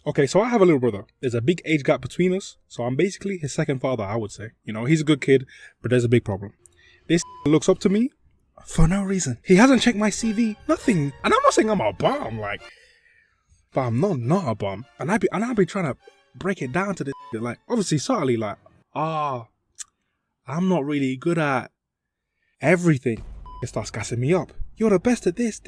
Okay, so I have a little brother. There's a big age gap between us, so I'm basically his second father, I would say. You know, he's a good kid, but there's a big problem. This looks up to me for no reason. He hasn't checked my CV, nothing. And I'm not saying I'm a bum, like, but I'm not a bum. And I'd be trying to break it down to this, like, obviously subtly, like, I'm not really good at everything. It starts gassing me up. You're the best at this,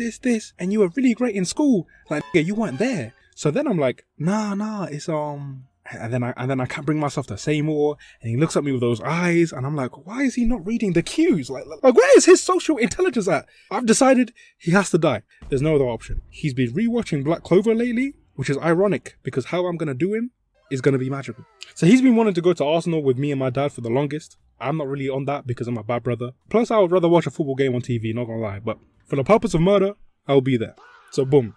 and you were really great in school. Like, yeah, you weren't there. So then I'm like, nah, it's and then I can't bring myself to say more. And he looks at me with those eyes, and I'm like, why is he not reading the cues? Like where is his social intelligence at? I've decided he has to die. There's no other option. He's been rewatching Black Clover lately, which is ironic because how I'm gonna do him is gonna be magical. So he's been wanting to go to Arsenal with me and my dad for the longest. I'm not really on that because I'm a bad brother. Plus, I would rather watch a football game on TV, not gonna lie. But for the purpose of murder, I'll be there. So boom.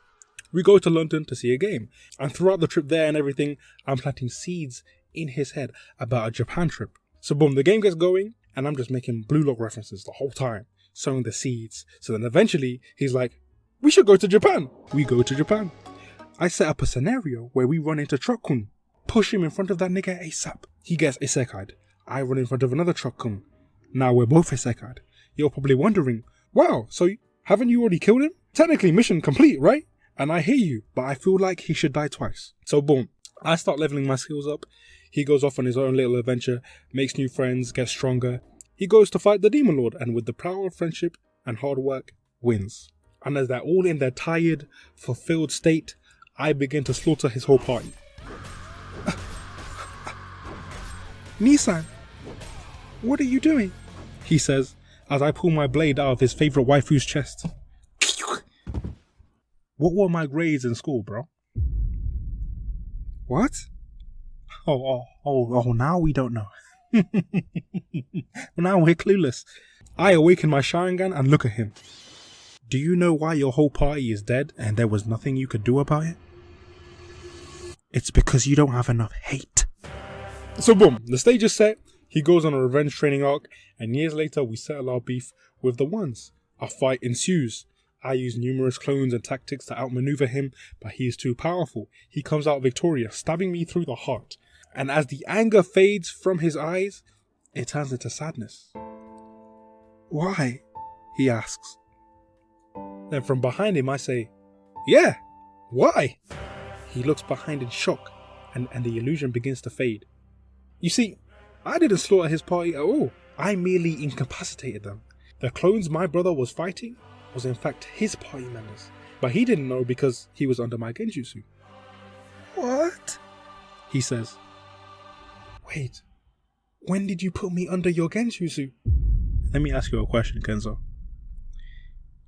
We go to London to see a game. And throughout the trip there and everything, I'm planting seeds in his head about a Japan trip. So boom, the game gets going and I'm just making Blue Lock references the whole time, sowing the seeds. So then eventually he's like, we should go to Japan. We go to Japan. I set up a scenario where we run into Truck-kun, push him in front of that nigga ASAP. He gets isekai'd. I run in front of another Truck-kun. Now we're both isekai'd. You're probably wondering, wow, so haven't you already killed him? Technically mission complete, right? And I hear you, but I feel like he should die twice. So boom, I start leveling my skills up. He goes off on his own little adventure, makes new friends, gets stronger. He goes to fight the Demon Lord, and with the power of friendship and hard work, wins. And as they're all in their tired, fulfilled state, I begin to slaughter his whole party. Nissan, what are you doing? He says, as I pull my blade out of his favourite waifu's chest. What were my grades in school, bro? What? Oh, now we don't know. Now we're clueless. I awaken my Sharingan and look at him. Do you know why your whole party is dead and there was nothing you could do about it? It's because you don't have enough hate. So boom, the stage is set. He goes on a revenge training arc, and years later we settle our beef with the ones. A fight ensues. I use numerous clones and tactics to outmaneuver him, but he is too powerful. He comes out victorious, stabbing me through the heart. And as the anger fades from his eyes, it turns into sadness. Why? He asks. Then from behind him I say, yeah, why? He looks behind in shock, and the illusion begins to fade. You see, I didn't slaughter his party at all. I merely incapacitated them. The clones my brother was fighting was in fact his party members, but he didn't know because he was under my genjutsu. What? He says. Wait, when did you put me under your genjutsu? Let me ask you a question, Kenzo.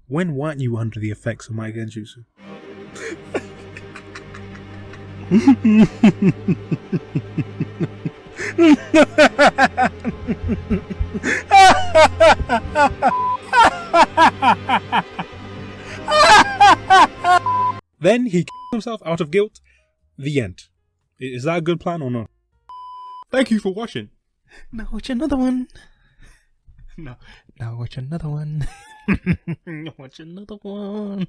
When weren't you under the effects of my genjutsu? Then he killed himself out of guilt. The end. Is that a good plan or not? Thank you for watching. Now watch another one. No, now watch another one. Watch another one.